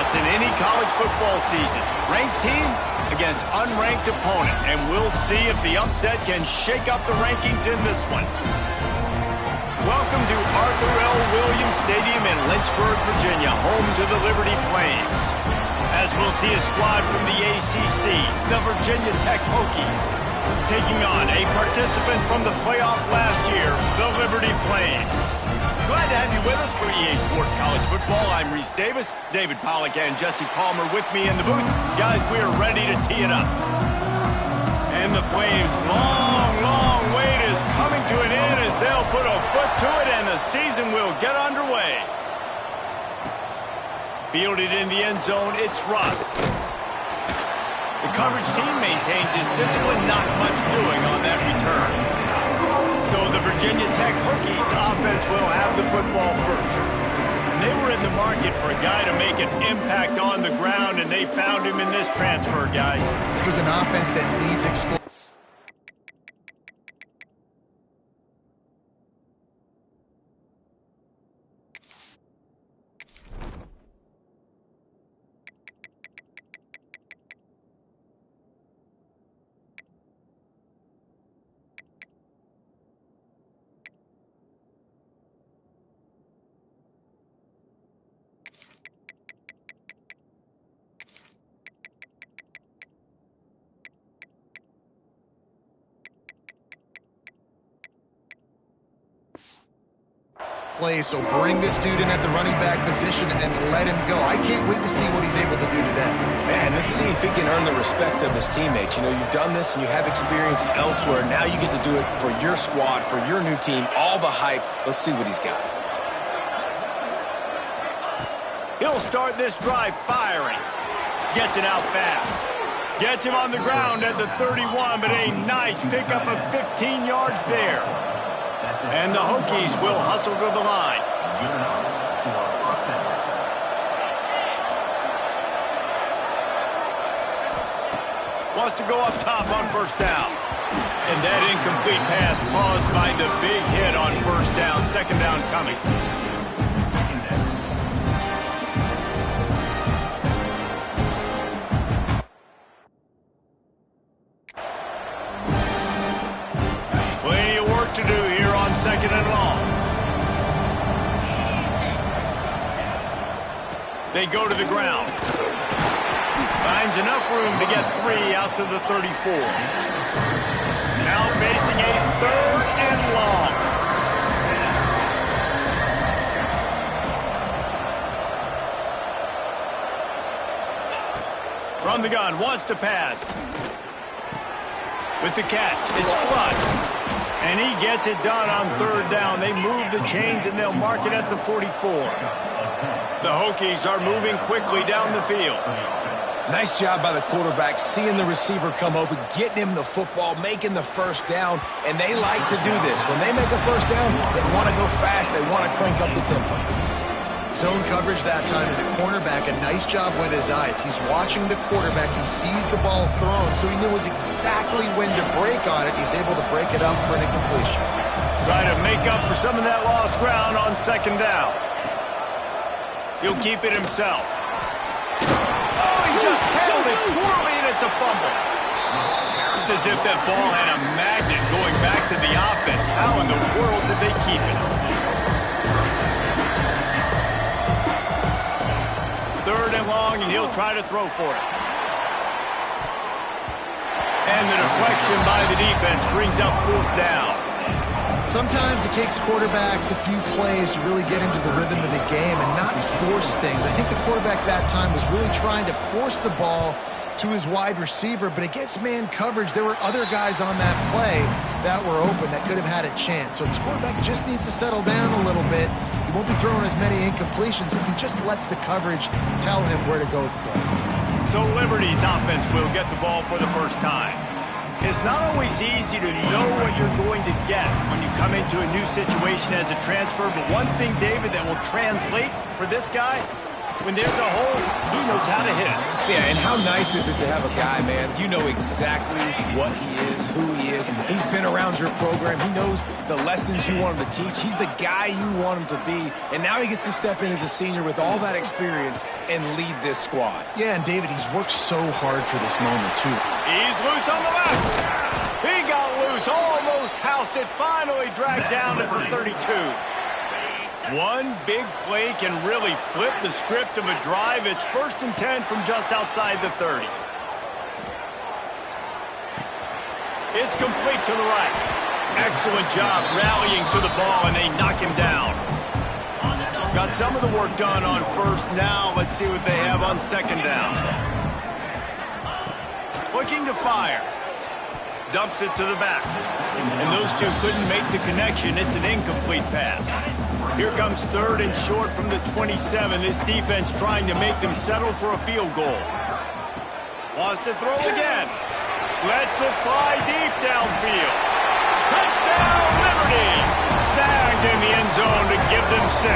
upsets in any college football season. Ranked team against unranked opponent, and we'll see if the upset can shake up the rankings in this one. Welcome to Arthur L. Williams Stadium in Lynchburg, Virginia, home to the Liberty Flames. As we'll see a squad from the ACC, the Virginia Tech Hokies, taking on a participant from the playoff last year, the Liberty Flames. Glad to have you with us for EA Sports College Football. I'm Reese Davis, David Pollack and Jesse Palmer with me in the booth. Guys, we are ready to tee it up. And the Flames' long wait is coming to an end as they'll put a foot to it and the season will get underway. Fielded in the end zone, it's Russ. The coverage team maintains his discipline, not much doing on that return. So the Virginia Tech Hokies offense will have the football first. They were in the market for a guy to make an impact on the ground, and they found him in this transfer, guys. This was an offense that needs explosion. Play, so bring this dude in at the running back position and let him go. I can't wait to see what he's able to do today. Man, let's see if he can earn the respect of his teammates. You know, you've done this and you have experience elsewhere. Now you get to do it for your squad, for your new team, all the hype. Let's see what he's got. He'll start this drive firing. Gets it out fast. Gets him on the ground at the 31, but a nice pickup of 15 yards there. And the Hokies will hustle to the line. Wants to go up top on first down. And that incomplete pass caused by the big hit on first down. Second down coming. Plenty of work to do here. Second and long. They go to the ground. Finds enough room to get 3 out to the 34. Now facing a third and long. From the gun, wants to pass. With the catch, it's Flood. And he gets it done on third down. They move the chains, and they'll mark it at the 44. The Hokies are moving quickly down the field. Nice job by the quarterback, seeing the receiver come open, getting him the football, making the first down. And they like to do this. When they make a first down, they want to go fast. They want to crank up the tempo. Zone coverage that time, and the cornerback, a nice job with his eyes. He's watching the quarterback. He sees the ball thrown, so he knows exactly when to break on it. He's able to break it up for an incompletion. Try to make up for some of that lost ground on second down. He'll keep it himself. Oh, he just handled it poorly, and it's a fumble. It's as if that ball had a magnet going back to the offense. How in the world did they keep it? Third and long, and he'll try to throw for it. And the deflection by the defense brings up fourth down. Sometimes it takes quarterbacks a few plays to really get into the rhythm of the game and not force things. I think the quarterback that time was really trying to force the ball to his wide receiver, but against man coverage, there were other guys on that play that were open that could have had a chance. So this quarterback just needs to settle down a little bit. He won't be throwing as many incompletions if he just lets the coverage tell him where to go with the ball. So Liberty's offense will get the ball for the first time. It's not always easy to know what you're going to get when you come into a new situation as a transfer, but one thing, David, that will translate for this guy, when there's a hole, he knows knows how to hit. Yeah, and how nice is it to have a guy, man, you know exactly what he is, who he is. He's been around your program. He knows the lessons you want him to teach. He's the guy you want him to be. And now he gets to step in as a senior with all that experience and lead this squad. Yeah, and David, he's worked so hard for this moment, too. He's loose on the left. He got loose, almost housed it, finally dragged down at the 32. One big play can really flip the script of a drive. It's 1st and 10 from just outside the 30. It's complete to the right. Excellent job rallying to the ball, and they knock him down. Got some of the work done on 1st. Now let's see what they have on 2nd down. Looking to fire. Dumps it to the back. And those two couldn't make the connection. It's an incomplete pass. Here comes 3rd and short from the 27. This defense trying to make them settle for a field goal. Wants to throw again. Lets it fly deep downfield. Touchdown, Liberty! Snagged in the end zone to give them 6.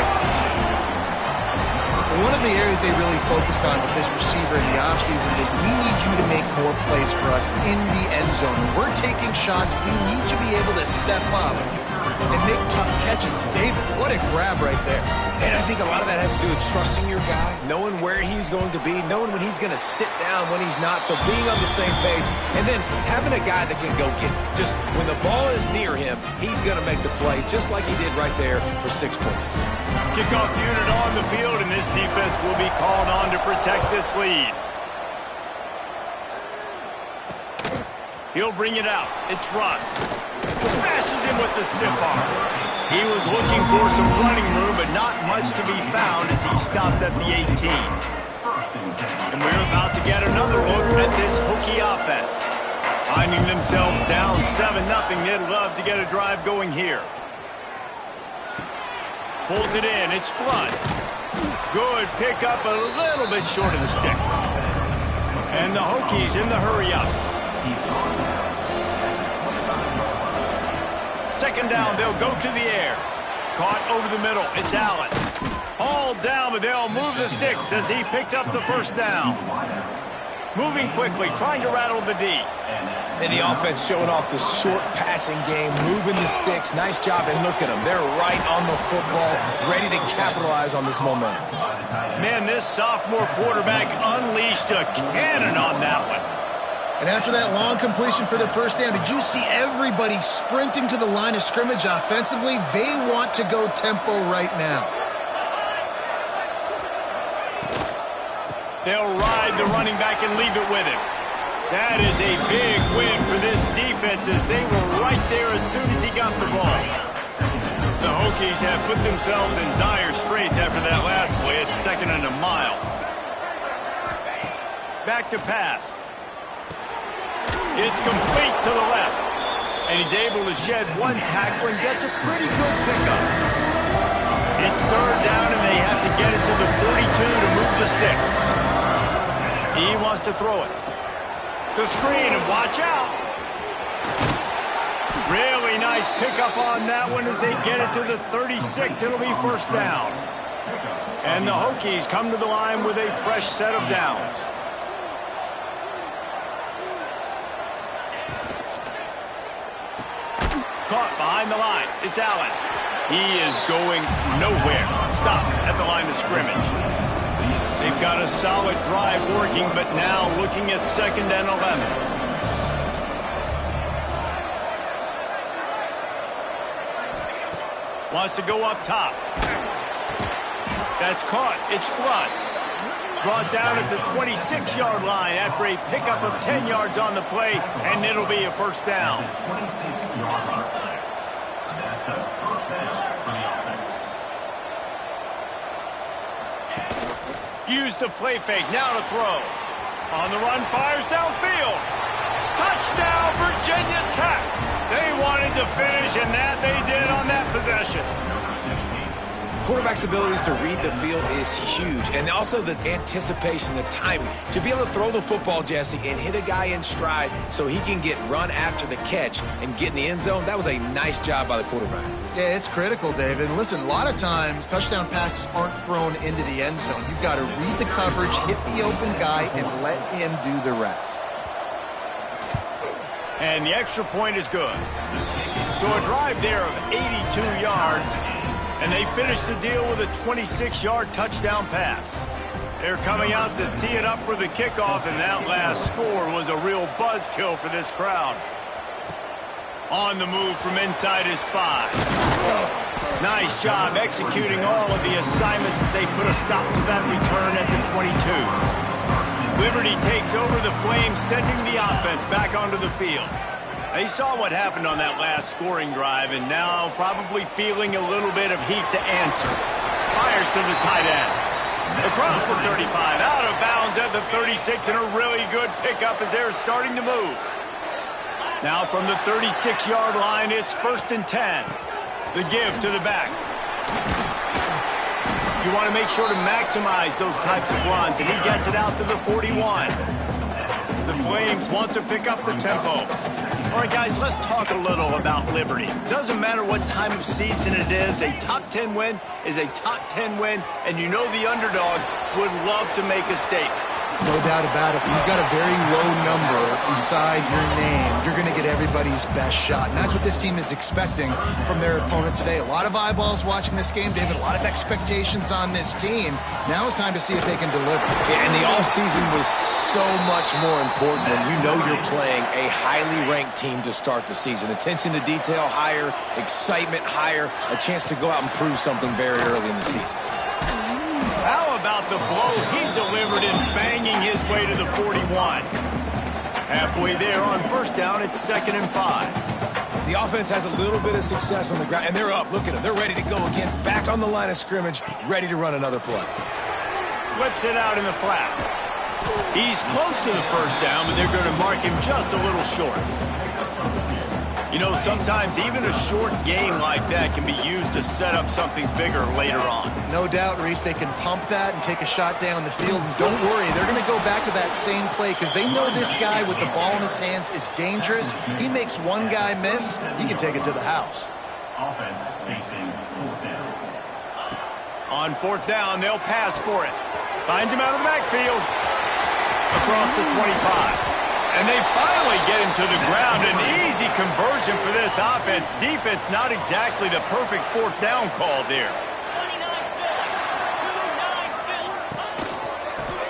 One of the areas they really focused on with this receiver in the offseason was we need you to make more plays for us in the end zone. When we're taking shots, we need you to be able to step up and make tough catches. David, what a grab right there. And I think a lot of that has to do with trusting your guy, knowing where he's going to be, knowing when he's going to sit down, when he's not, so being on the same page, and then having a guy that can go get it. Just when the ball is near him, he's going to make the play, just like he did right there for 6 points. Kickoff unit on the field, and this defense will be called on to protect this lead. He'll bring it out. It's Russ. Smashes him with the stiff arm. He was looking for some running room, but not much to be found as he stopped at the 18. And we're about to get another look at this Hokie offense. Finding themselves down 7-0, they'd love to get a drive going here. Pulls it in, it's Flood. Good pickup, a little bit short of the sticks. And the Hokies in the hurry up. 2nd down, they'll go to the air. Caught over the middle, it's Allen. Hauled down, but they'll move the sticks as he picks up the 1st down. Moving quickly, trying to rattle the D. And the offense showing off the short passing game, moving the sticks. Nice job, and look at them. They're right on the football, ready to capitalize on this momentum. Man, this sophomore quarterback unleashed a cannon on that one. And after that long completion for their 1st down, did you see everybody sprinting to the line of scrimmage offensively? They want to go tempo right now. They'll ride the running back and leave it with him. That is a big win for this defense as they were right there as soon as he got the ball. The Hokies have put themselves in dire straits after that last play. It's 2nd and a mile. Back to pass. It's complete to the left. And he's able to shed one tackle and gets a pretty good pickup. It's 3rd down and they have to get it to the 42 to move the sticks. He wants to throw it. The screen, and watch out. Really nice pickup on that one as they get it to the 36. It'll be 1st down. And the Hokies come to the line with a fresh set of downs. Caught behind the line. It's Allen. He is going nowhere. Stop at the line of scrimmage. They've got a solid drive working, but now looking at 2nd and 11. Wants to go up top. That's caught. It's Flood. Brought down at the 26-yard line after a pickup of 10 yards on the play, and it'll be a 1st down. Use the play fake, now to throw. On the run, fires downfield. Touchdown, Virginia Tech. They wanted to finish, and that they did on that possession. Quarterback's abilities to read the field is huge, and also the anticipation, the timing. To be able to throw the football, Jesse, and hit a guy in stride so he can get run after the catch and get in the end zone, that was a nice job by the quarterback. Yeah, it's critical, David. And listen, a lot of times touchdown passes aren't thrown into the end zone. You've got to read the coverage, hit the open guy, and let him do the rest. And the extra point is good. So a drive there of 82 yards, and they finished the deal with a 26-yard touchdown pass. They're coming out to tee it up for the kickoff, and that last score was a real buzzkill for this crowd. On the move from inside his 5. Nice job executing all of the assignments as they put a stop to that return at the 22. Liberty takes over the Flames, sending the offense back onto the field. They saw what happened on that last scoring drive, and now probably feeling a little bit of heat to answer. Fires to the tight end. Across the 35, out of bounds at the 36, and a really good pickup as they're starting to move. Now from the 36-yard line, it's 1st and 10. The give to the back. You want to make sure to maximize those types of runs, and he gets it out to the 41. The Flames want to pick up the tempo. All right, guys, let's talk a little about Liberty. Doesn't matter what time of season it is, a top 10 win is a top 10 win, and you know the underdogs would love to make a statement. No doubt about it. When you've got a very low number beside your name, you're going to get everybody's best shot. And that's what this team is expecting from their opponent today. A lot of eyeballs watching this game, David. A lot of expectations on this team. Now it's time to see if they can deliver. Yeah, and the offseason was so much more important when you know you're playing a highly ranked team to start the season. Attention to detail higher, excitement higher, a chance to go out and prove something very early in the season. How about the blow he delivered in banging his way to the 41? Halfway there on 1st down, it's 2nd and 5. The offense has a little bit of success on the ground, and they're up. Look at them. They're ready to go again. Back on the line of scrimmage, ready to run another play. Flips it out in the flat. He's close to the 1st down, but they're going to mark him just a little short. You know, sometimes even a short game like that can be used to set up something bigger later on. No doubt, Reese, they can pump that and take a shot down the field. And don't worry, they're going to go back to that same play because they know this guy with the ball in his hands is dangerous. He makes one guy miss, he can take it to the house. Offense facing 4th down. On 4th down, they'll pass for it. Finds him out of the backfield. Across the 25. And they finally get him to the ground. An easy conversion for this offense. Defense not exactly the perfect 4th down call there.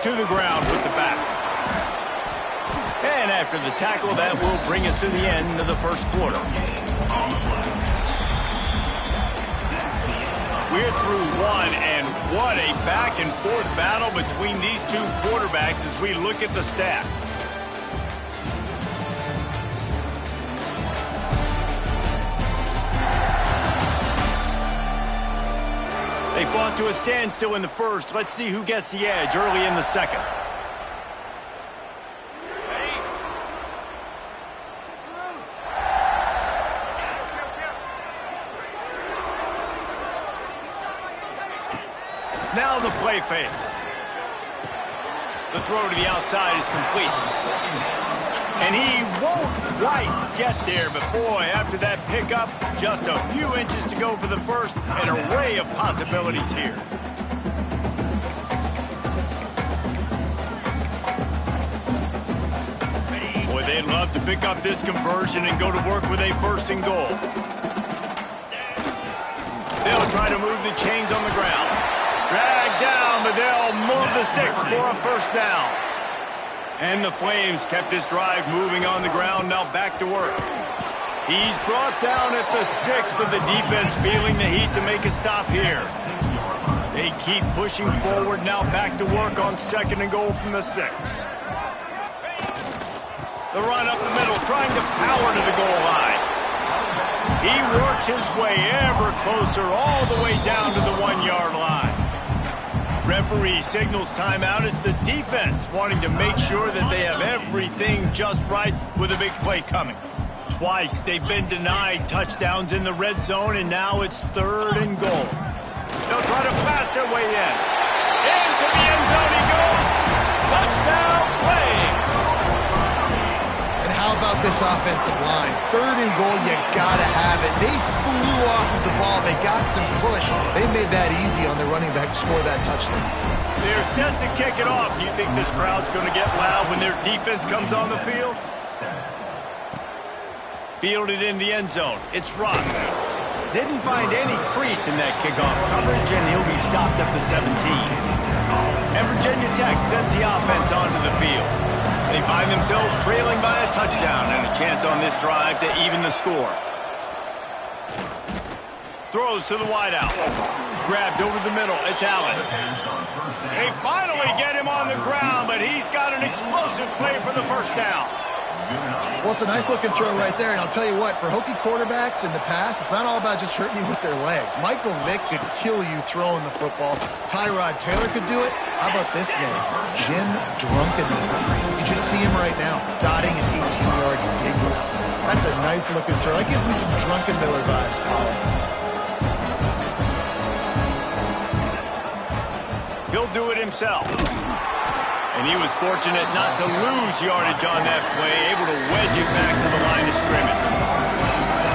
To the ground with the back. And after the tackle, that will bring us to the end of the 1st quarter. We're through one, and what a back-and-forth battle between these two quarterbacks as we look at the stats. They fought to a standstill in the 1st. Let's see who gets the edge early in the 2nd. Now the play fake. The throw to the outside is complete. And he won't quite get there, but boy, after that pickup, just a few inches to go for the 1st, an array of possibilities here. Boy, they'd love to pick up this conversion and go to work with a 1st and goal. They'll try to move the chains on the ground. Drag down, but they'll move the sticks for a 1st down. And the Flames kept this drive moving on the ground, now back to work. He's brought down at the 6, but the defense feeling the heat to make a stop here. They keep pushing forward, now back to work on 2nd and goal from the 6. The run up the middle, trying to power to the goal line. He works his way ever closer, all the way down to the 1-yard line. Referee signals timeout. It's the defense wanting to make sure that they have everything just right with a big play coming. Twice they've been denied touchdowns in the red zone, and now it's 3rd and goal. They'll try to pass their way in. Into the end zone he goes. Touchdown Flames. And how about this offensive line? 3rd and goal, you gotta have it. They flew off of the ball. They got some push. They made that easy on the running back to score that touchdown. They're set to kick it off. You think this crowd's going to get loud when their defense comes on the field? Fielded in the end zone. It's Ross. Didn't find any crease in that kickoff coverage, and he'll be stopped at the 17. And Virginia Tech sends the offense onto the field. They find themselves trailing by a touchdown and a chance on this drive to even the score. Throws to the wideout. Grabbed over the middle. It's Allen. They finally get him on the ground, but he's got an explosive play for the first down. Well, it's a nice-looking throw right there, and I'll tell you what, for Hokie quarterbacks in the past, it's not all about just hurting you with their legs. Michael Vick could kill you throwing the football. Tyrod Taylor could do it. How about this name? Jim Drunkenmiller. You just see him right now, dotting an 18-yard dig route. That's a nice-looking throw. That gives me some Drunkenmiller vibes, Paul. He'll do it himself. And he was fortunate not to lose yardage on that play, able to wedge it back to the line of scrimmage.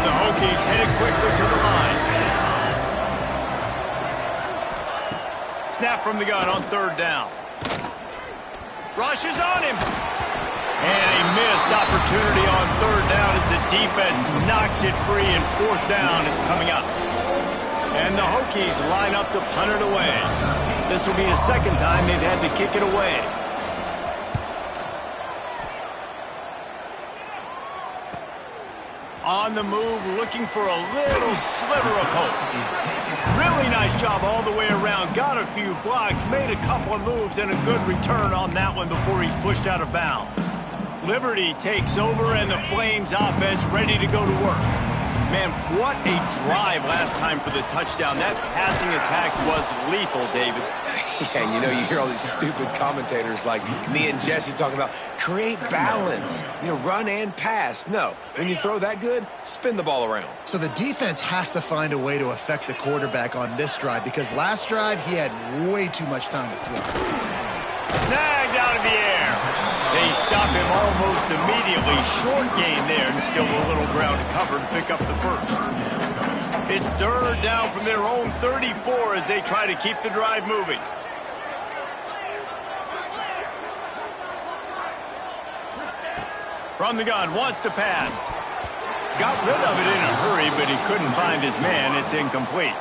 The Hokies headed quickly to the line. Snap from the gun on third down. Rushes on him. And a missed opportunity on third down as the defense knocks it free, and fourth down is coming up. And the Hokies line up to punt it away. This will be the second time they've had to kick it away. On the move, looking for a little sliver of hope. Really nice job all the way around. Got a few blocks, made a couple of moves, and a good return on that one before he's pushed out of bounds. Liberty takes over, and the Flames offense ready to go to work. Man, what a drive last time for the touchdown. That passing attack was lethal, David. Yeah, and you know, you hear all these stupid commentators like me and Jesse talking about create balance, you know, run and pass. No, when you throw that good, spin the ball around. So the defense has to find a way to affect the quarterback on this drive, because last drive he had way too much time to throw. Snagged out of the air. They stop him almost immediately. Short gain there, and still a little ground to cover to pick up the first. It's third down from their own 34 as they try to keep the drive moving. From the gun, wants to pass. Got rid of it in a hurry, but he couldn't find his man. It's incomplete.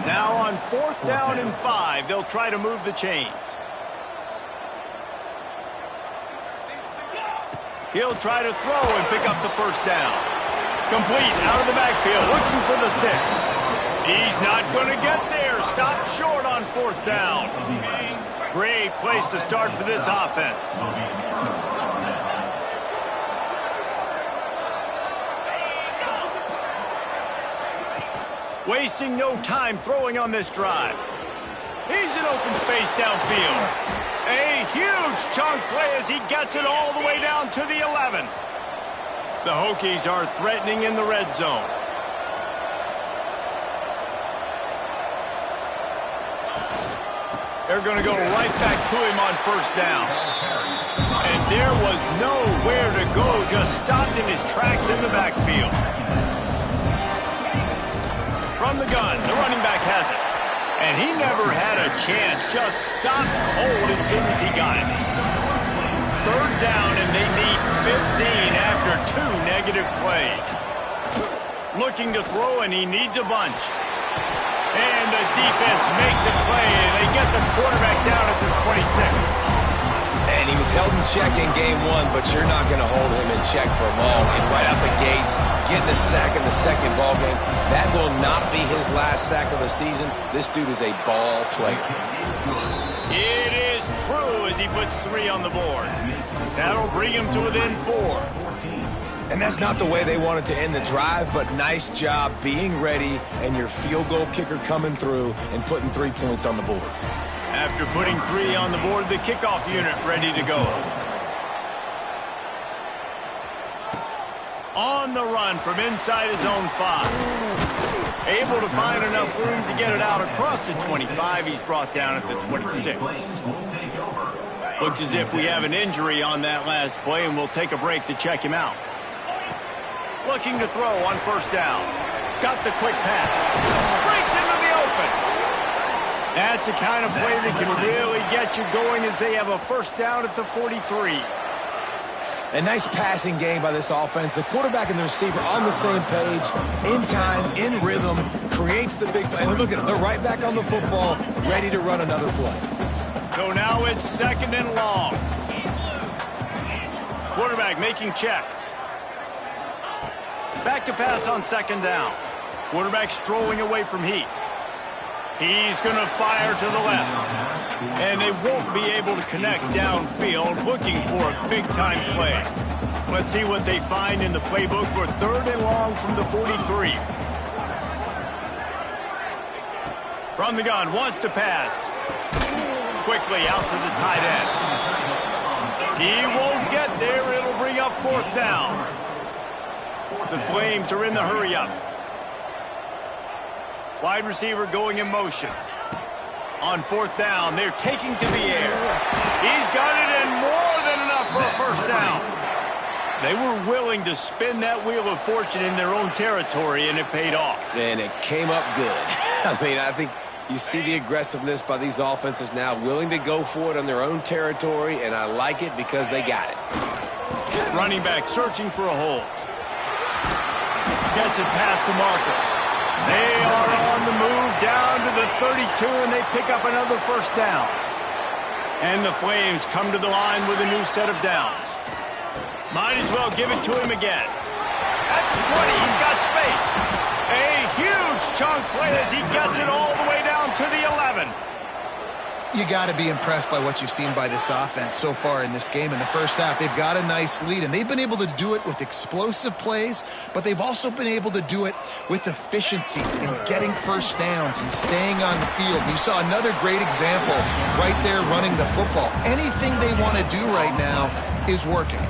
Now on fourth down and 5, they'll try to move the chains. He'll try to throw and pick up the first down. Complete out of the backfield, looking for the sticks. He's not going to get there. Stopped short on fourth down. Great place to start for this offense. Wasting no time throwing on this drive. He's in open space downfield. A huge chunk play as he gets it all the way down to the 11. The Hokies are threatening in the red zone. They're going to go right back to him on first down. And there was nowhere to go, just stopped in his tracks in the backfield. From the gun, the running back has it. And he never had a chance, just stopped cold as soon as he got it. Third down, and they need 15 after 2 negative plays. Looking to throw, and he needs a bunch. And the defense makes a play, and they get the quarterback down at the 26. And he was held in check in game 1, but you're not going to hold him in check for long. And right out the gates, getting a sack in the second ball game. That will not be his last sack of the season. This dude is a ball player. It is true as he puts 3 on the board. That'll bring him to within 4. And that's not the way they wanted to end the drive, but nice job being ready and your field goal kicker coming through and putting 3 points on the board. After putting 3 on the board, the kickoff unit ready to go. On the run from inside his own 5. Able to find enough room to get it out across the 25. He's brought down at the 26. Looks as if we have an injury on that last play, and we'll take a break to check him out. Looking to throw on first down. Got the quick pass. Breaks into the open. That's the kind of play that can really get you going as they have a first down at the 43. A nice passing game by this offense. The quarterback and the receiver on the same page, in time, in rhythm, creates the big play. Look at it. They're right back on the football, ready to run another play. So now it's 2nd and long. Quarterback making checks. Back to pass on 2nd down. Quarterback strolling away from Heat. He's going to fire to the left. And they won't be able to connect downfield, looking for a big-time play. Let's see what they find in the playbook for 3rd and long from the 43. From the gun, wants to pass. Quickly out to the tight end. He won't get there. It'll bring up 4th down. The Flames are in the hurry-up. Wide receiver going in motion. On 4th down, they're taking to the air. He's got it in, more than enough for a first down. They were willing to spin that wheel of fortune in their own territory, and it paid off. And it came up good. I mean, I think you see the aggressiveness by these offenses now, willing to go for it on their own territory, and I like it because they got it. Running back searching for a hole. Gets it past the marker. They are on the move down to the 32, and they pick up another first down. And the Flames come to the line with a new set of downs. Might as well give it to him again. At the 20, he's got space. A huge chunk play as he gets it all the way down to the 11. You got to be impressed by what you've seen by this offense so far in this game. In the first half, they've got a nice lead, and they've been able to do it with explosive plays, but they've also been able to do it with efficiency in getting first downs and staying on the field. You saw another great example right there running the football. Anything they want to do right now is working.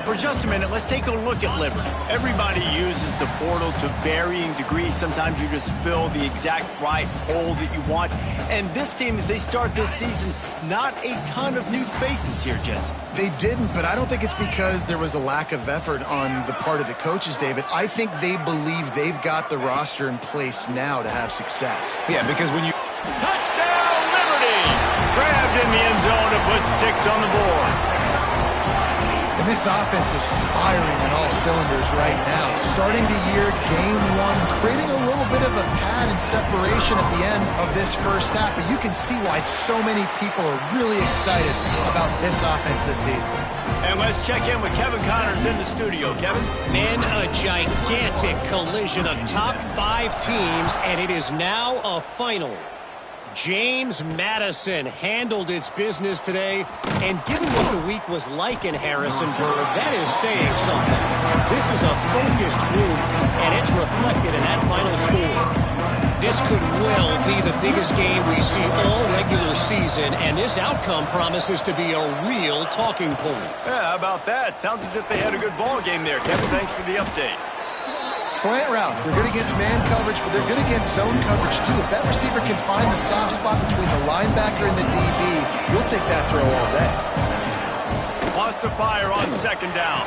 For just a minute, let's take a look at Liberty. Everybody uses the portal to varying degrees. Sometimes you just fill the exact right hole that you want. And this team, as they start this season, not a ton of new faces here, Jesse. They didn't, but I don't think it's because there was a lack of effort on the part of the coaches, David. I think they believe they've got the roster in place now to have success. Yeah, because when you... Touchdown, Liberty! Grabbed in the end zone to put 6 on the board. And this offense is firing on all cylinders right now. Starting the year, game 1, creating a little bit of a pad and separation at the end of this first half. But you can see why so many people are really excited about this offense this season. And let's check in with Kevin Connors in the studio. Kevin? Man, a gigantic collision of top 5 teams, and it is now a final. James Madison handled its business today, and given what the week was like in Harrisonburg, that is saying something. This is a focused group, and it's reflected in that final score. This could well be the biggest game we see all regular season, and this outcome promises to be a real talking point. Yeah, how about that? Sounds as if they had a good ball game there. Kevin, thanks for the update. Slant routes, they're good against man coverage, but they're good against zone coverage too. If that receiver can find the soft spot between the linebacker and the DB, you'll take that throw all day. Lost to fire on 2nd down.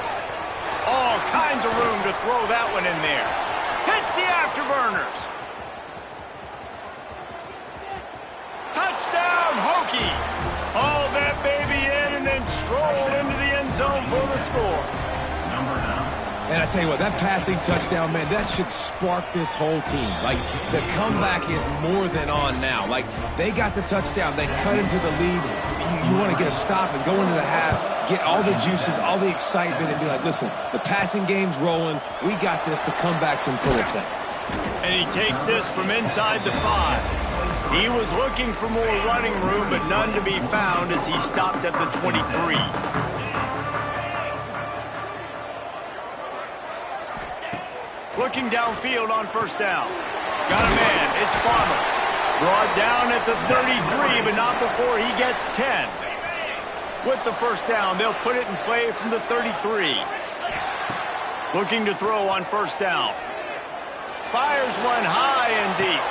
All kinds of room to throw that one in there. Hits the afterburners. Touchdown, Hokies. Haul that baby in and then stroll into the end zone for the score. And I tell you what, that passing touchdown, man, that should spark this whole team. Like, the comeback is more than on now. Like, they got the touchdown. They cut into the lead. You want to get a stop and go into the half, get all the juices, all the excitement, and be like, listen, the passing game's rolling. We got this. The comeback's in full effect. And he takes this from inside the 5. He was looking for more running room, but none to be found as he stopped at the 23. Looking downfield on 1st down. Got a man. It's Farmer. Brought down at the 33, but not before he gets 10. With the 1st down, they'll put it in play from the 33. Looking to throw on 1st down. Fires one high and deep.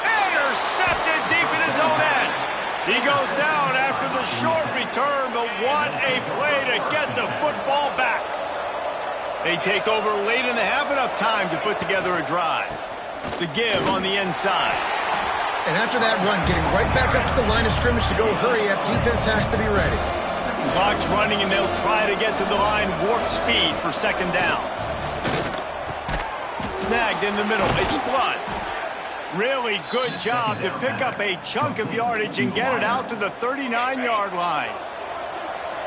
Intercepted deep in his own end. He goes down after the short return, but what a play to get the football back. They take over late in the half, enough time to put together a drive. The give on the inside. And after that run, getting right back up to the line of scrimmage to go hurry up, defense has to be ready. Clock's running, and they'll try to get to the line warp speed for second down. Snagged in the middle. It's Flood. Really good job to pick up a chunk of yardage and get it out to the 39-yard line.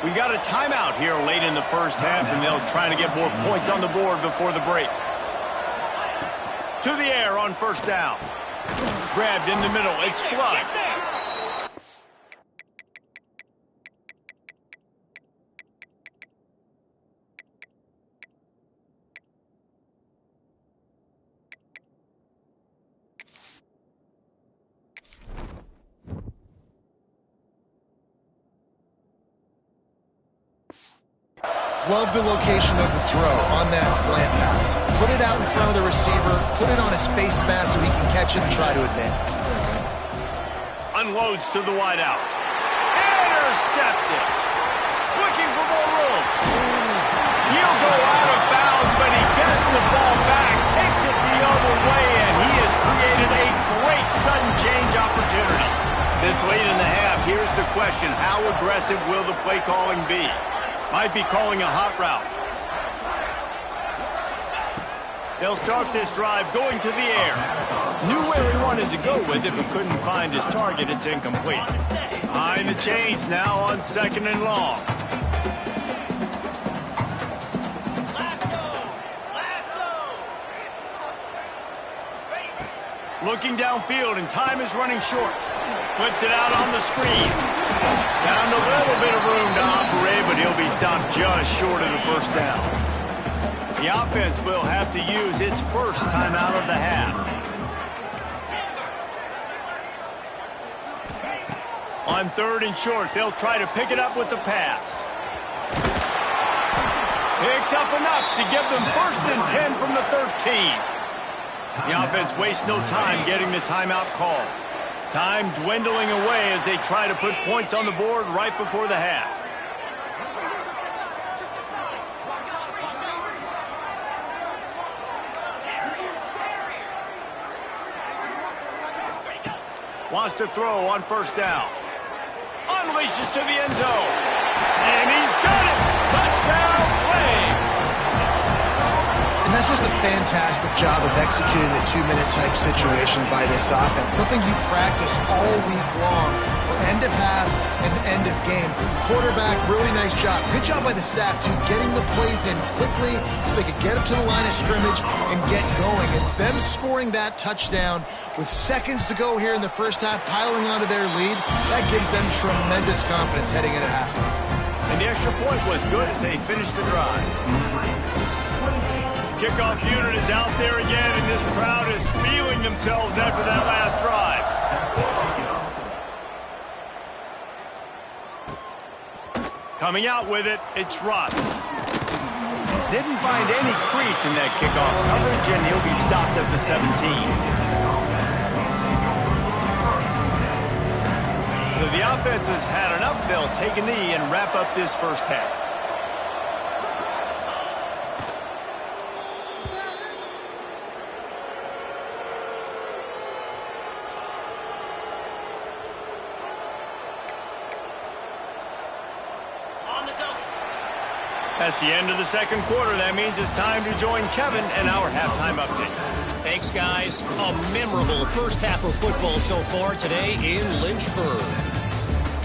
We got a timeout here late in the first half, and they'll try to get more points on the board before the break. To the air on first down. Grabbed in the middle. It's Flood. Love the location of the throw on that slant pass. Put it out in front of the receiver, put it on his face mask so he can catch it and try to advance. Unloads to the wideout. Intercepted. Looking for more room. He'll go out of bounds, but he gets the ball back, takes it the other way, and he has created a great sudden change opportunity. This late in the half, here's the question. How aggressive will the play calling be? Might be calling a hot route. They'll start this drive going to the air. Knew where he wanted to go with it, but couldn't find his target. It's incomplete. Behind the chains now on second and long. Looking downfield, and time is running short. Puts it out on the screen. Found a little bit of room to operate, but he'll be stopped just short of the first down. The offense will have to use its first timeout of the half. On third and short, they'll try to pick it up with the pass. Picks up enough to give them first and 10 from the 13. The offense wastes no time getting the timeout called. Time dwindling away as they try to put points on the board right before the half. Wants to throw on first down. Unleashes to the end zone. And he's got it! Touchdown, Flames! And that's just a fantastic job of executing the two-minute type situation by this offense. Something you practice all week long for end of half and end of game. Quarterback, really nice job. Good job by the staff, too, getting the plays in quickly so they could get up to the line of scrimmage and get going. It's them scoring that touchdown with seconds to go here in the first half, piling onto their lead. That gives them tremendous confidence heading into halftime. And the extra point was good as they finished the drive. Kickoff unit is out there again, and this crowd is feeling themselves after that last drive. Coming out with it, it's Russ. Didn't find any crease in that kickoff coverage, and he'll be stopped at the 17. So the offense has had enough. They'll take a knee and wrap up this first half. That's the end of the second quarter. That means it's time to join Kevin and our halftime update. Thanks, guys. A memorable first half of football so far today in Lynchburg.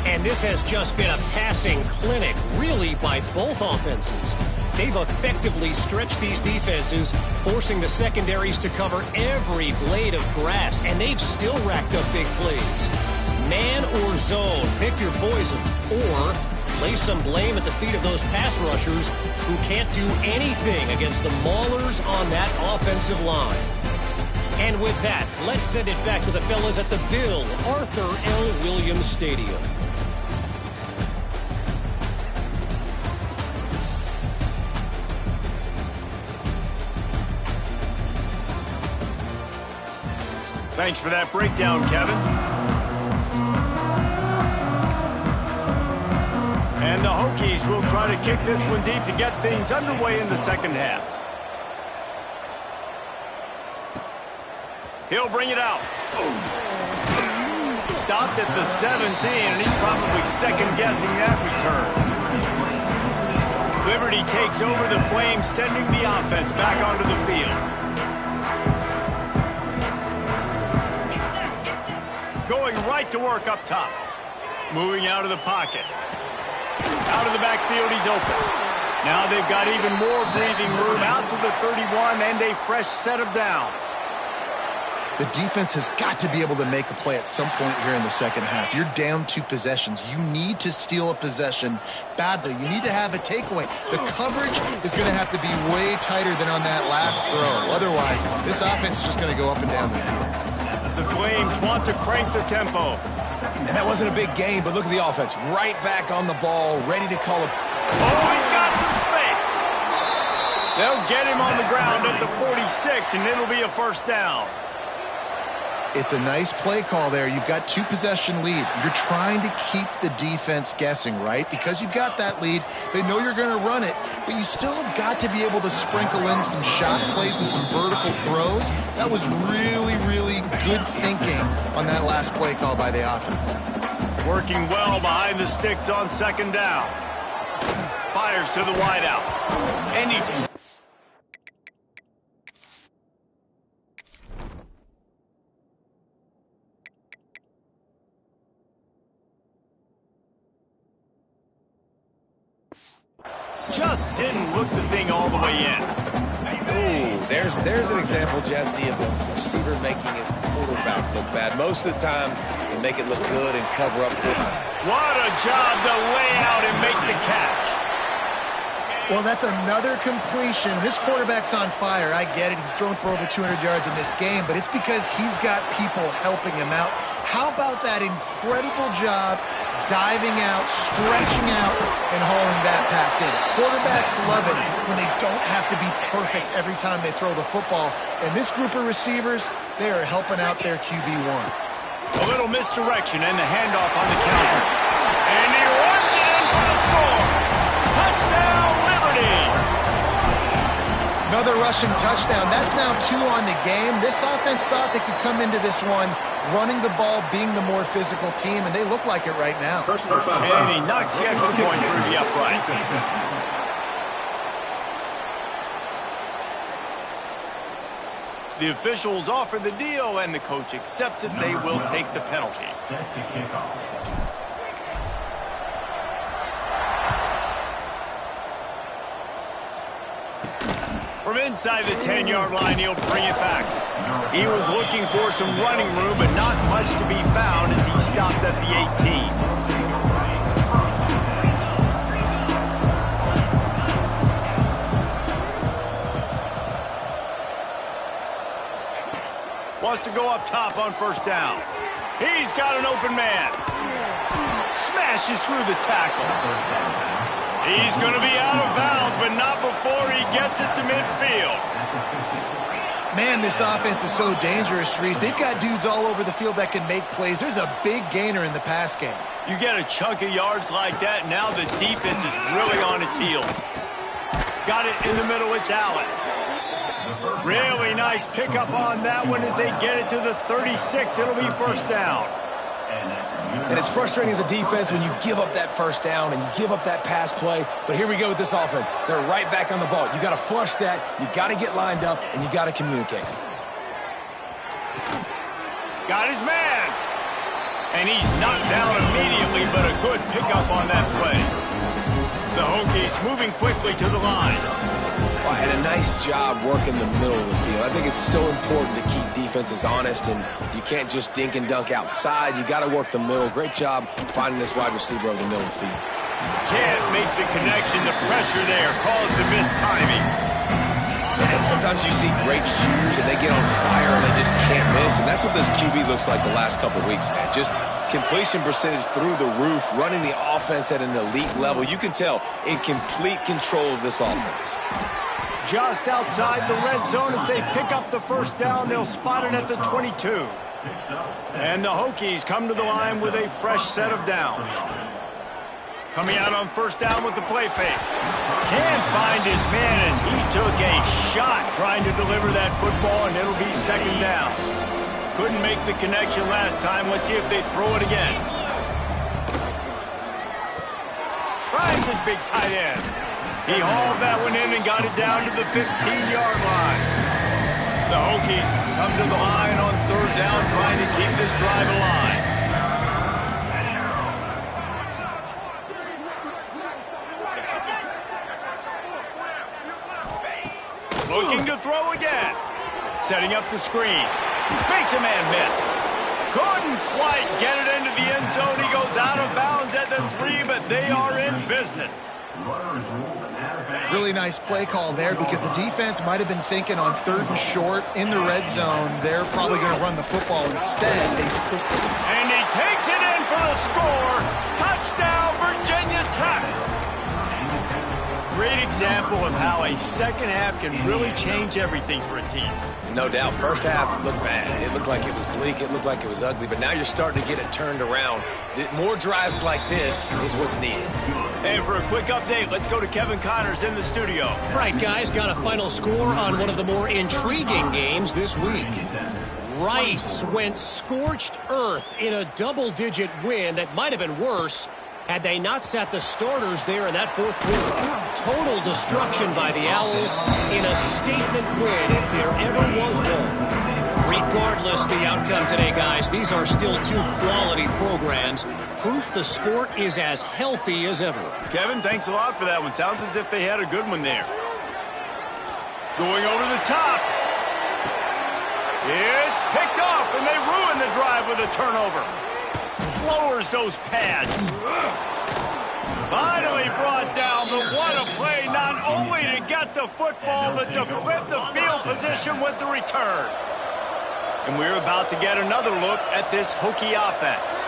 And this has just been a passing clinic, really, by both offenses. They've effectively stretched these defenses, forcing the secondaries to cover every blade of grass, and they've still racked up big plays. Man or zone, pick your poison, or lay some blame at the feet of those pass rushers who can't do anything against the maulers on that offensive line. And with that, let's send it back to the fellas at the Bill Arthur L. Williams Stadium. Thanks for that breakdown, Kevin. And the Hokies will try to kick this one deep to get things underway in the second half. He'll bring it out. stopped at the 17, and he's probably second-guessing that return. Liberty takes over the Flames, sending the offense back onto the field. Going right to work up top. Moving out of the pocket. Out of the backfield, he's open. Now they've got even more breathing room out to the 31 and a fresh set of downs. The defense has got to be able to make a play at some point here in the second half. You're down 2 possessions. You need to steal a possession badly. You need to have a takeaway. The coverage is going to have to be way tighter than on that last throw. Otherwise, this offense is just going to go up and down the field. The Flames want to crank the tempo. And that wasn't a big game, but look at the offense. Right back on the ball, ready to call it. Oh, he's got some space. They'll get him on the ground at the 46, and it'll be a first down. It's a nice play call there. You've got 2-possession lead. You're trying to keep the defense guessing, right? Because you've got that lead, they know you're going to run it, but you still have got to be able to sprinkle in some shot plays and some vertical throws. That was really, really good thinking on that last play call by the offense. Working well behind the sticks on second down. Fires to the wideout. And he... just didn't look the thing all the way in. Ooh, there's an example, Jesse, of a receiver making his quarterback look bad. Most of the time, they make it look good and cover up for him. What a job to lay out and make the catch. Well, that's another completion. This quarterback's on fire. I get it. He's thrown for over 200 yards in this game, but it's because he's got people helping him out. How about that incredible job diving out, stretching out, and hauling that pass in? Quarterbacks love it when they don't have to be perfect every time they throw the football. And this group of receivers, they are helping out their QB1. A little misdirection and the handoff on the counter. And he runs it in for the score. Touchdown, Liberty. Another rushing touchdown. That's now 2 on the game. This offense thought they could come into this one running the ball, being the more physical team, and they look like it right now. And he knocks the extra point through the uprights. The officials offer the deal, and the coach accepts it. They will take the penalty. Set to kick off. From inside the 10-yard line, he'll bring it back. He was looking for some running room, but not much to be found as he stopped at the 18. Wants to go up top on first down. He's got an open man. Smashes through the tackle. He's going to be out of bounds, but not before he gets it to midfield. Man, this offense is so dangerous, Reese. They've got dudes all over the field that can make plays. There's a big gainer in the pass game. You get a chunk of yards like that, now the defense is really on its heels. Got it in the middle, it's Allen. Really nice pickup on that one as they get it to the 36. It'll be first down. And it's frustrating as a defense when you give up that first down and you give up that pass play. But here we go with this offense. They're right back on the ball. You got to flush that. You got to get lined up, and you got to communicate. Got his man. And he's knocked down immediately, but a good pickup on that play. The Hokies moving quickly to the line. And a nice job working the middle of the field. I think it's so important to keep defenses honest, and you can't just dink and dunk outside. You got to work the middle. Great job finding this wide receiver over the middle of the field. Can't make the connection. The pressure there caused the missed timing. And sometimes you see great shooters, and they get on fire, and they just can't miss. And that's what this QB looks like the last couple weeks, man. Just completion percentage through the roof, running the offense at an elite level. You can tell in complete control of this offense. Just outside the red zone as they pick up the first down. They'll spot it at the 22. And the Hokies come to the line with a fresh set of downs. Coming out on first down with the play fake. Can't find his man as he took a shot trying to deliver that football, and it'll be second down. Couldn't make the connection last time. Let's see if they throw it again. Finds his big tight end. He hauled that one in and got it down to the 15-yard line. The Hokies come to the line on third down, trying to keep this drive alive. Looking to throw again. Setting up the screen. Makes a man miss. Couldn't quite get it into the end zone. He goes out of bounds at the 3, but they are in business. Really nice play call there because the defense might have been thinking on 3rd and short in the red zone. They're probably going to run the football instead. And he takes it in for the score. Touchdown, Virginia Tech. Great example of how a second half can really change everything for a team. No doubt, first half looked bad. It looked like it was bleak. It looked like it was ugly. But now you're starting to get it turned around. More drives like this is what's needed. And for a quick update, let's go to Kevin Connors in the studio. Right, guys, got a final score on one of the more intriguing games this week. Rice went scorched earth in a double-digit win that might have been worse had they not sat the starters there in that 4th quarter. Total destruction by the Owls in a statement win if there ever was one. Regardless the outcome today, guys, these are still 2 quality programs. Proof the sport is as healthy as ever. Kevin, thanks a lot for that one. Sounds as if they had a good one there. Going over the top. It's picked off, and they ruin the drive with a turnover. Lowers those pads. Finally brought down, but what a play, not only to get the football, but to flip the field position with the return. And we're about to get another look at this Hokie offense.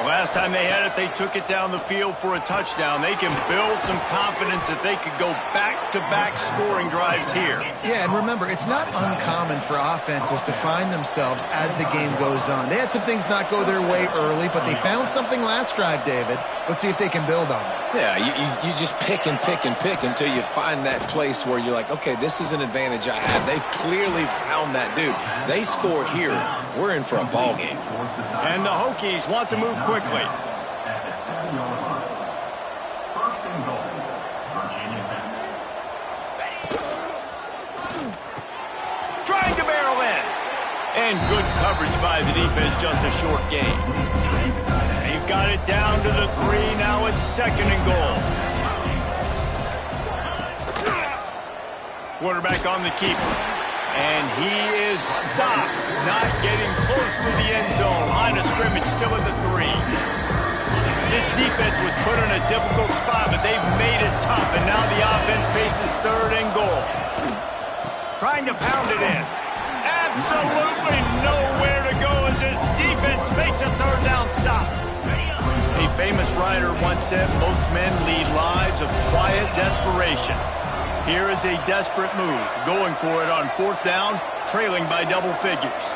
Last time they had it, they took it down the field for a touchdown. They can build some confidence that they could go back-to-back scoring drives here. Yeah, and remember, it's not uncommon for offenses to find themselves as the game goes on. They had some things not go their way early, but they found something last drive, David. Let's see if they can build on it. Yeah, you just pick and pick and pick until you find that place where you're like, okay, this is an advantage I have. They clearly found that dude. They score here. We're in for a ball game. And the Hokies want to move quickly. At the 7-yard line. 1st and goal. Virginia Tech. Trying to barrel in. And good coverage by the defense, just a short gain. They've got it down to the 3. Now it's 2nd and goal. Quarterback on the keeper. And he is stopped, not getting close to the end zone. Line of scrimmage still at the 3. This defense was put in a difficult spot, but they've made it tough, and now the offense faces 3rd and goal. Trying to pound it in. Absolutely nowhere to go as this defense makes a 3rd down stop. A famous writer once said, most men lead lives of quiet desperation. Here is a desperate move, going for it on 4th down, trailing by double figures.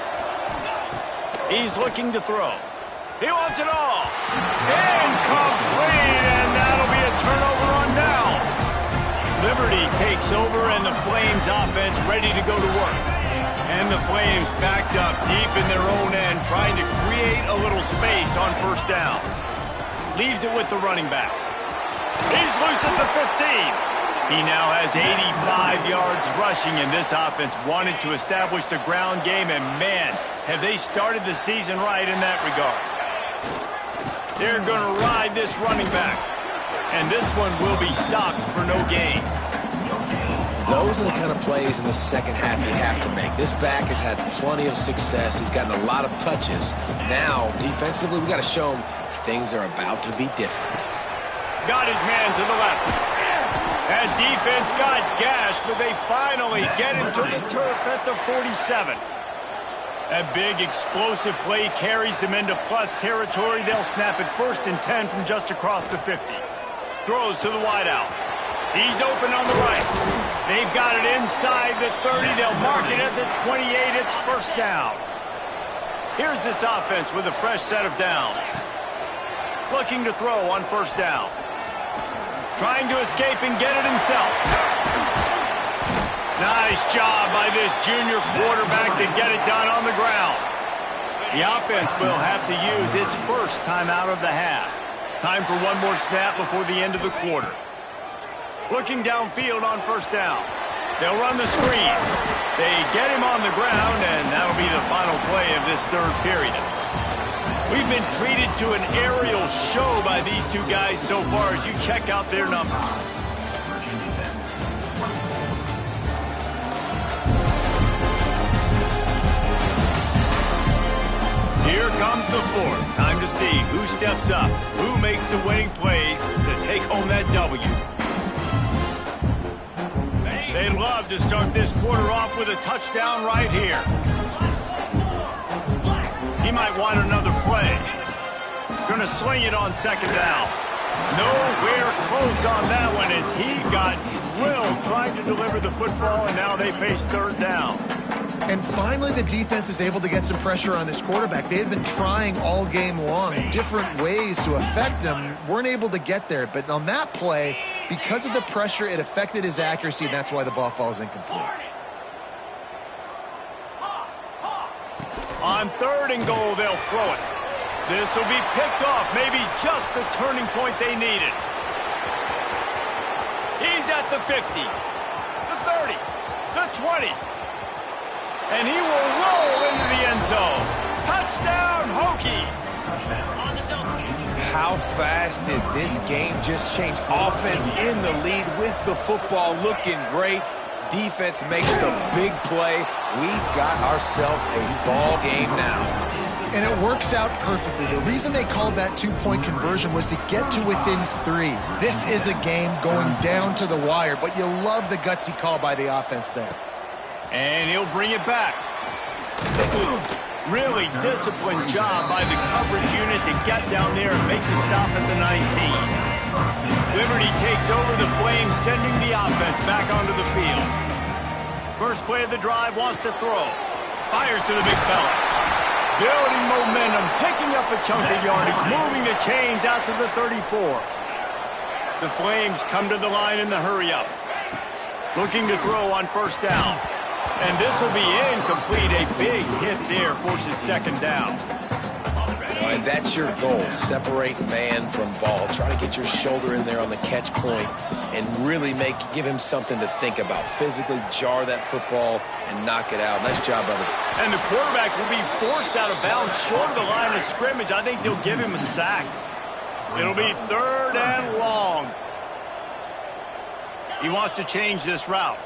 He's looking to throw. He wants it all. Incomplete, and that'll be a turnover on downs. Liberty takes over, and the Flames offense ready to go to work. And the Flames backed up deep in their own end, trying to create a little space on 1st down. Leaves it with the running back. He's loose at the 15. He now has 85 yards rushing, and this offense wanted to establish the ground game, and man, have they started the season right in that regard. They're going to ride this running back, and this one will be stopped for no gain. Those are the kind of plays in the second half you have to make. This back has had plenty of success. He's gotten a lot of touches. Now, defensively, we got to show him things are about to be different. Got his man to the left. That defense got gashed, but they finally get him to the turf at the 47. That big explosive play carries them into plus territory. They'll snap it 1st and 10 from just across the 50. Throws to the wideout. He's open on the right. They've got it inside the 30. They'll mark it at the 28. It's 1st down. Here's this offense with a fresh set of downs. Looking to throw on 1st down. Trying to escape and get it himself. Nice job by this junior quarterback to get it done on the ground. The offense will have to use its first time out of the half. Time for one more snap before the end of the quarter. Looking downfield on first down. They'll run the screen. They get him on the ground, and that'll be the final play of this third period. We've been treated to an aerial show by these two guys so far as you check out their numbers. Here comes the fourth. Time to see who steps up, who makes the winning plays to take home that W. They'd love to start this quarter off with a touchdown right here. He might want another play. Going to sling it on second down. Nowhere close on that one as he got drilled trying to deliver the football, and now they face third down. And finally, the defense is able to get some pressure on this quarterback. They had been trying all game long different ways to affect him. Weren't able to get there. But on that play, because of the pressure, it affected his accuracy, and that's why the ball falls incomplete. On third and goal, they'll throw it. This will be picked off, maybe just the turning point they needed. He's at the 50, the 30, the 20. And he will roll into the end zone. Touchdown, Hokies. How fast did this game just change? Offense in the lead with the football looking great. Defense makes the big play. We've got ourselves a ball game now. And it works out perfectly. The reason they called that two-point conversion was to get to within 3. This is a game going down to the wire, but you love the gutsy call by the offense there. And he'll bring it back. Really disciplined job by the coverage unit to get down there and make the stop at the 19. Liberty takes over the Flames, sending the offense back onto the field. First play of the drive, wants to throw. Fires to the big fella. Building momentum, picking up a chunk of yardage, moving the chains out to the 34. The Flames come to the line in the hurry-up. Looking to throw on first down. And this will be incomplete. A big hit there forces second down. And that's your goal. Separate man from ball. Try to get your shoulder in there on the catch point and really give him something to think about. Physically jar that football and knock it out. Nice job by the... And the quarterback will be forced out of bounds short of the line of scrimmage. I think they'll give him a sack. It'll be third and long. He wants to change this route.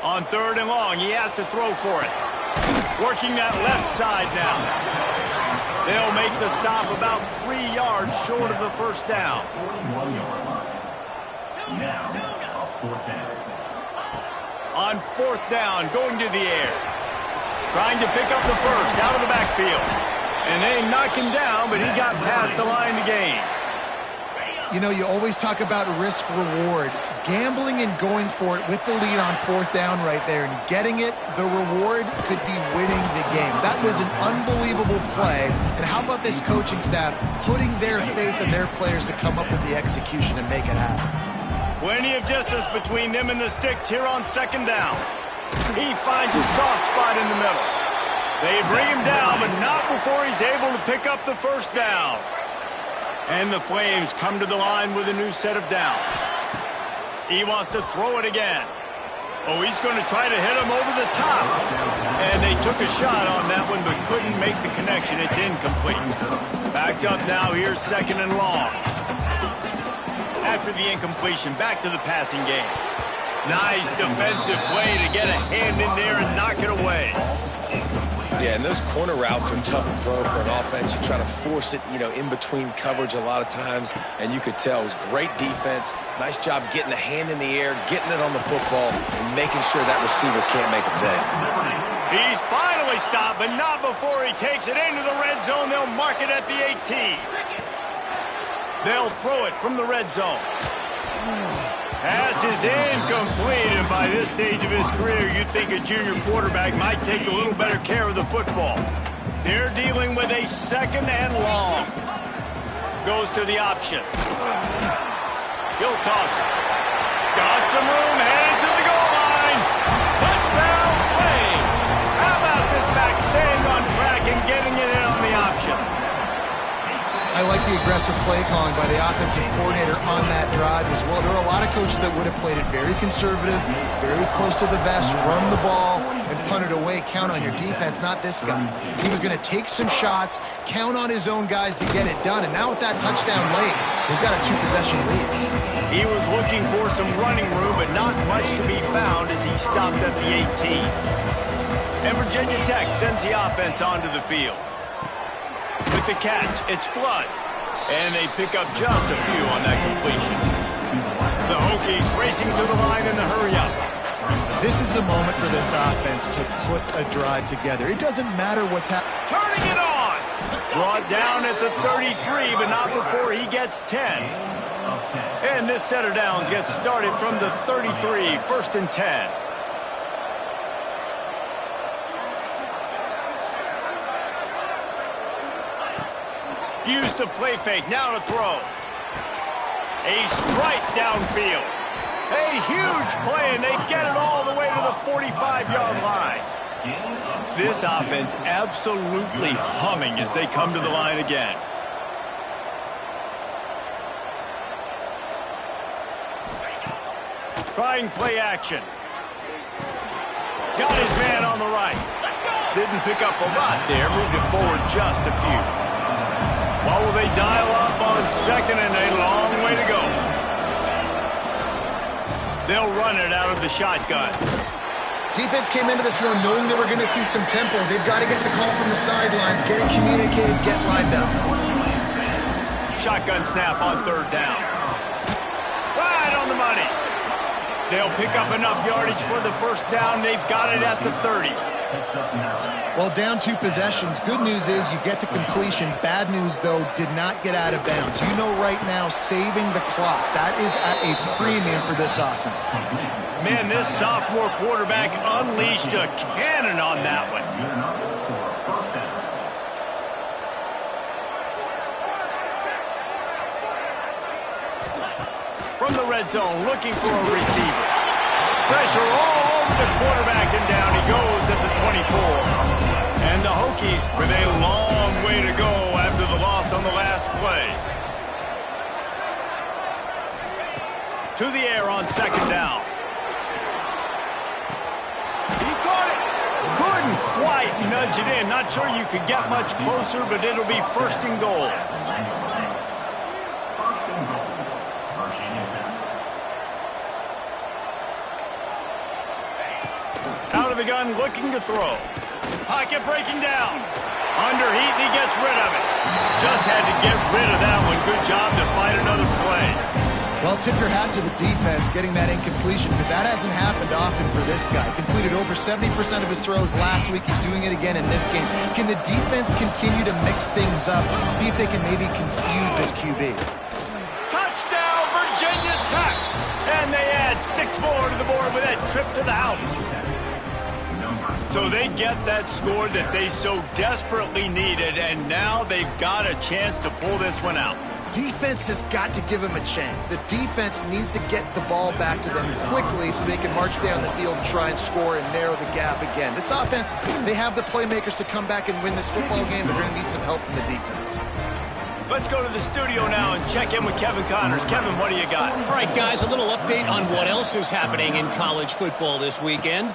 On third and long, he has to throw for it. Working that left side now. They'll make the stop about 3 yards short of the first down. 41 yard line. Now, fourth down. On fourth down, going to the air. Trying to pick up the first out of the backfield. And they knock him down, but he got past the line to gain. You know, you always talk about risk-reward. Gambling and going for it with the lead on fourth down right there and getting it, the reward could be winning the game. That was an unbelievable play. And how about this coaching staff putting their faith in their players to come up with the execution and make it happen? Plenty of distance between them and the sticks here on second down. He finds a soft spot in the middle. They bring him down, but not before he's able to pick up the first down. And the Flames come to the line with a new set of downs. He wants to throw it again. Oh, he's going to try to hit him over the top. And they took a shot on that one, but couldn't make the connection. It's incomplete. Backed up now, here's second and long. After the incompletion, back to the passing game. Nice defensive play to get a hand in there and knock it away. Yeah, and those corner routes are tough to throw for an offense. You try to force it, in between coverage a lot of times, and you could tell it was great defense. Nice job getting the hand in the air, getting it on the football, and making sure that receiver can't make a play. He's finally stopped, but not before he takes it into the red zone. They'll mark it at the 18. They'll throw it from the red zone. Pass is incomplete, and by this stage of his career, you'd think a junior quarterback might take a little better care of the football. They're dealing with a second and long. Goes to the option. He'll toss it. Got some room, headed to the goal line. Touchdown, Flames. How like the aggressive play calling by the offensive coordinator on that drive as well. There are a lot of coaches that would have played it very conservative, very close to the vest, run the ball, and punt it away. Count on your defense, not this guy. He was going to take some shots, count on his own guys to get it done, and now with that touchdown late, they've got a 2-possession lead. He was looking for some running room, but not much to be found as he stopped at the 18. And Virginia Tech sends the offense onto the field. With the catch, it's Flood. And they pick up just a few on that completion. The Hokies racing to the line in the hurry-up. This is the moment for this offense to put a drive together. It doesn't matter what's happening. Turning it on! Brought down at the 33, but not before he gets 10. And this set of downs gets started from the 33, 1st and 10. Use the play fake, now to throw. A strike downfield. A huge play, and they get it all the way to the 45-yard line. This offense absolutely humming as they come to the line again. Trying play action. Got his man on the right. Didn't pick up a lot there, moved it forward just a few. What will they dial up on second and a long way to go? They'll run it out of the shotgun. Defense came into this one knowing they were going to see some tempo. They've got to get the call from the sidelines, get it communicated, get lined up. Shotgun snap on 3rd down. Right on the money. They'll pick up enough yardage for the 1st down. They've got it at the 30. Well, down 2 possessions. Good news is you get the completion. Bad news, though, did not get out of bounds. You know right now, saving the clock. That is at a premium for this offense. Man, this sophomore quarterback unleashed a cannon on that one. From the red zone, looking for a receiver. Pressure all over the quarterback, and down he goes at the 24. And the Hokies with a long way to go after the loss on the last play. To the air on 2nd down. He caught it. Couldn't quite nudge it in. Not sure you could get much closer, but it'll be 1st and goal. Out of the gun, looking to throw. Pocket breaking down. Under heat, and he gets rid of it. Just had to get rid of that one. Good job to fight another play. Well, tip your hat to the defense getting that incompletion because that hasn't happened often for this guy. Completed over 70% of his throws last week. He's doing it again in this game. Can the defense continue to mix things up, see if they can maybe confuse this QB? Touchdown, Virginia Tech! And they add 6 more to the board with that trip to the house. So they get that score that they so desperately needed, and now they've got a chance to pull this one out. Defense has got to give them a chance. The defense needs to get the ball back to them quickly so they can march down the field and try and score and narrow the gap again. This offense, they have the playmakers to come back and win this football game. They're going to need some help from the defense. Let's go to the studio now and check in with Kevin Connors. Kevin, what do you got? All right, guys, a little update on what else is happening in college football this weekend.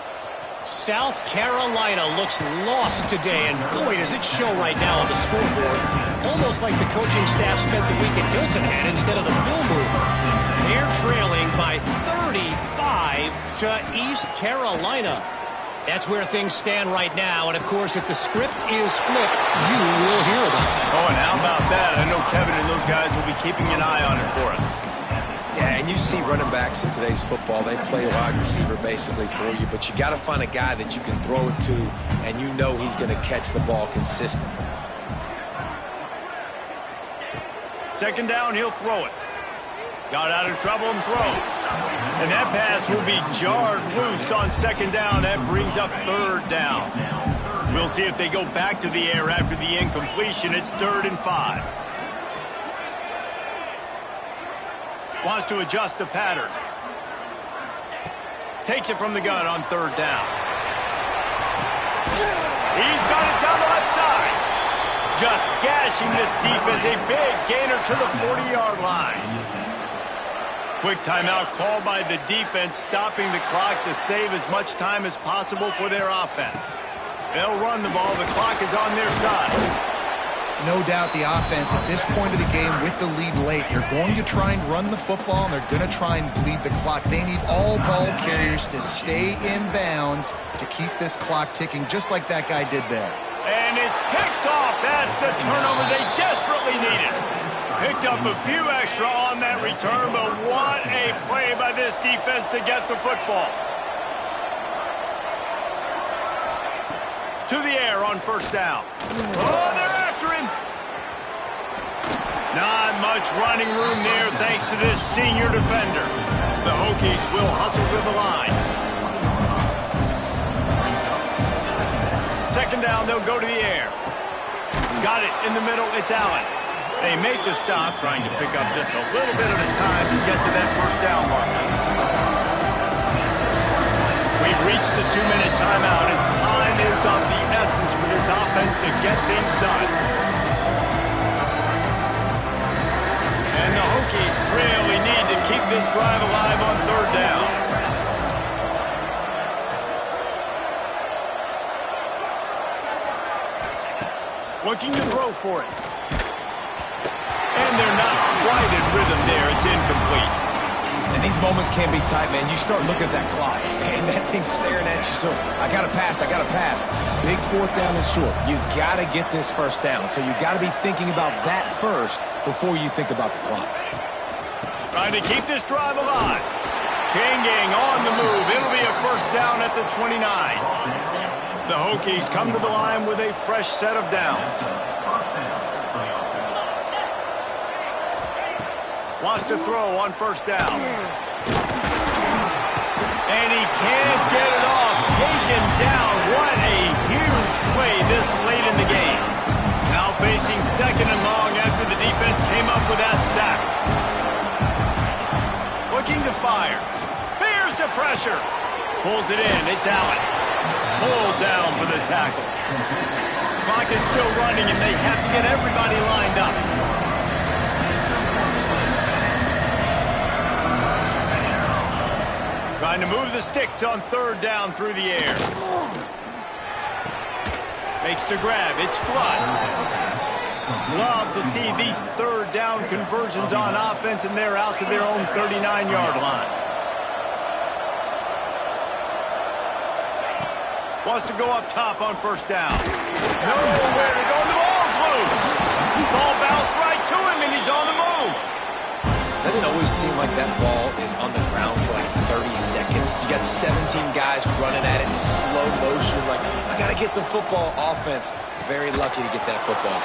South Carolina looks lost today, and boy, does it show right now on the scoreboard. Almost like the coaching staff spent the week at Hilton Head instead of the film room. They're trailing by 35 to East Carolina. That's where things stand right now, and of course, if the script is flipped, you will hear about it. Oh, and how about that? I know Kevin and those guys will be keeping an eye on it for us. Yeah, and you see running backs in today's football, they play wide receiver basically for you, but you got to find a guy that you can throw it to, and you know he's going to catch the ball consistently. 2nd down, he'll throw it. Got out of trouble and throws. And that pass will be jarred loose on 2nd down. That brings up 3rd down. We'll see if they go back to the air after the incompletion. It's 3rd and 5. Wants to adjust the pattern. Takes it from the gun on 3rd down. He's got it down the left side. just gashing this defense. A big gainer to the 40-yard line. Quick timeout called by the defense, stopping the clock to save as much time as possible for their offense. They'll run the ball. The clock is on their side. No doubt the offense at this point of the game with the lead late, they're going to try and run the football, and they're going to try and bleed the clock. They need all ball carriers to stay in bounds to keep this clock ticking, just like that guy did there. And it's picked off. That's the turnover they desperately needed. Picked up a few extra on that return, but what a play by this defense to get the football. To the air on first down. Oh, they're after him. Not much running room there thanks to this senior defender. The Hokies will hustle to the line. Second down, they'll go to the air. Got it in the middle, it's Allen. They make the stop, trying to pick up just a little bit at a time to get to that first down mark. We've reached the 2-minute timeout, and time is of the essence for this offense to get things done. And the Hokies really need to keep this drive alive on third down. Looking to throw for it. And they're not quite in rhythm there. It's incomplete. And these moments can be tight, man. You start looking at that clock, and that thing's staring at you. So I got to pass. Big fourth down and short. You got to get this first down. So you got to be thinking about that first before you think about the clock. Trying to keep this drive alive. Chain gang on the move. It'll be a first down at the 29. The Hokies come to the line with a fresh set of downs. Wants to throw on first down. And he can't get it off. Taken down. What a huge play this late in the game. Now facing second and long after the defense came up with that sack. Looking to fire. Bears the pressure. Pulls it in. It's Allen. Pulled down for the tackle. Clock is still running, and they have to get everybody lined up. Trying to move the sticks on third down through the air. Makes the grab. It's Flood. Love to see these third down conversions on offense, and they're out to their own 39-yard line. Wants to go up top on first down. Nowhere to go. The ball's loose. Ball bounced right to him, and he's on the move. Doesn't it always seem like that ball is on the ground for like 30 seconds? You got 17 guys running at it in slow motion. Like, I got to get the football. Offense, very lucky to get that football.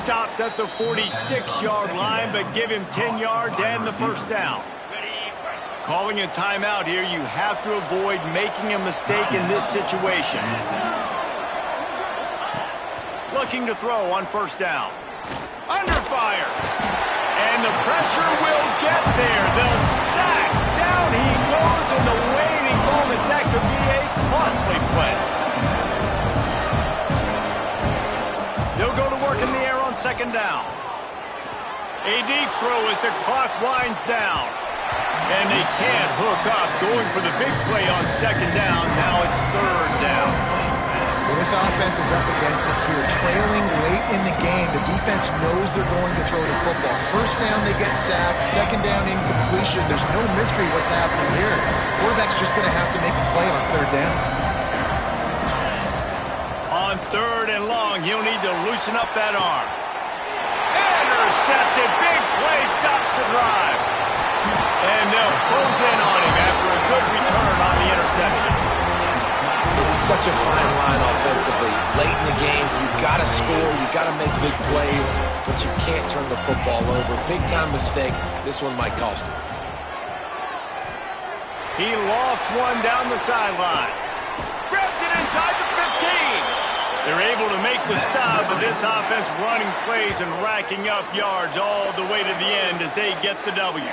Stopped at the 46-yard line, but give him 10 yards and the first down. Calling a timeout here, you have to avoid making a mistake in this situation. Looking to throw on first down. Under fire. And the pressure will get there. The sack. Down he goes in the waning moments. That could be a costly play. They'll go to work in the air on second down. A deep throw as the clock winds down. And they can't hook up. Going for the big play on second down. Now it's third down. Well, this offense is up against it. If you're trailing late in the game, the defense knows they're going to throw the football. First down, they get sacked. Second down, incompletion. There's no mystery what's happening here. Quarterback's just going to have to make a play on third down. On third and long, he'll need to loosen up that arm. Intercepted. Big play stops the drive. And they'll close in on him after a good return on the interception. It's such a fine line offensively. Late in the game, you've got to score, you've got to make big plays, but you can't turn the football over. Big-time mistake. This one might cost him. He lost one down the sideline. Grabs it inside the 15. They're able to make the stop, but this offense running plays and racking up yards all the way to the end as they get the W.